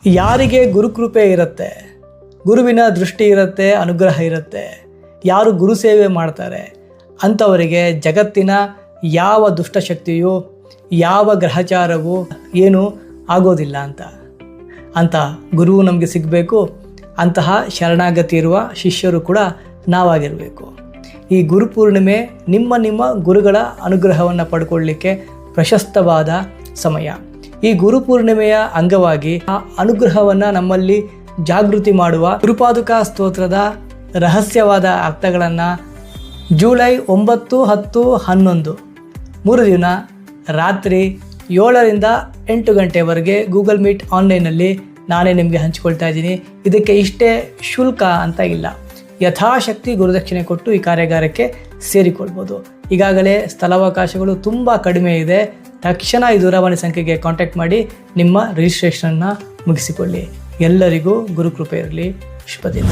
ಯಾರಿಗೆ ಗುರುಕೃಪೆ ಇರುತ್ತೆ, ಗುರುವಿನ ದೃಷ್ಟಿ ಇರುತ್ತೆ, ಅನುಗ್ರಹ ಇರುತ್ತೆ, ಯಾರು ಗುರು ಸೇವೆ ಮಾಡ್ತಾರೆ ಅಂಥವರಿಗೆ ಜಗತ್ತಿನ ಯಾವ ದುಷ್ಟಶಕ್ತಿಯು ಯಾವ ಗ್ರಹಚಾರವೂ ಏನೂ ಆಗೋದಿಲ್ಲ ಅಂತ ಗುರುವು ನಮಗೆ ಸಿಗಬೇಕು. ಅಂತಹ ಶರಣಾಗತಿ ಇರುವ ಶಿಷ್ಯರು ಕೂಡ ನಾವಾಗಿರಬೇಕು. ಈ ಗುರುಪೂರ್ಣಿಮೆ ನಿಮ್ಮ ಗುರುಗಳ ಅನುಗ್ರಹವನ್ನು ಪಡ್ಕೊಳ್ಳಿಕ್ಕೆ ಪ್ರಶಸ್ತವಾದ ಸಮಯ. ಈ ಗುರುಪೂರ್ಣಿಮೆಯ ಅಂಗವಾಗಿ ಆ ಅನುಗ್ರಹವನ್ನು ನಮ್ಮಲ್ಲಿ ಜಾಗೃತಿ ಮಾಡುವ ಗುರುಪಾದುಕಾ ಸ್ತೋತ್ರದ ರಹಸ್ಯವಾದ ಅರ್ಥಗಳನ್ನು ಜುಲೈ 9, 10, 11 3 ದಿನ ರಾತ್ರಿ 7ರಿಂದ 8 ಗಂಟೆವರೆಗೆ ಗೂಗಲ್ ಮೀಟ್ ಆನ್ಲೈನಲ್ಲಿ ನಾನೇ ನಿಮಗೆ ಹಂಚಿಕೊಳ್ತಾ ಇದ್ದೀನಿ. ಇದಕ್ಕೆ ಇಷ್ಟೇ ಶುಲ್ಕ ಅಂತ ಇಲ್ಲ. ಯಥಾಶಕ್ತಿ ಗುರುದಕ್ಷಿಣೆ ಕೊಟ್ಟು ಈ ಕಾರ್ಯಾಗಾರಕ್ಕೆ ಸೇರಿಕೊಳ್ಬೋದು. ಈಗಾಗಲೇ ಸ್ಥಳಾವಕಾಶಗಳು ತುಂಬ ಕಡಿಮೆ ಇದೆ. ತಕ್ಷಣ ಈ ದೂರವಾಣಿ ಸಂಖ್ಯೆಗೆ ಕಾಂಟ್ಯಾಕ್ಟ್ ಮಾಡಿ ನಿಮ್ಮ ರಿಜಿಸ್ಟ್ರೇಷನ್ನ ಮುಗಿಸಿಕೊಳ್ಳಿ. ಎಲ್ಲರಿಗೂ ಗುರುಕೃಪೆ ಇರಲಿ. ಶುಭ ದಿನ.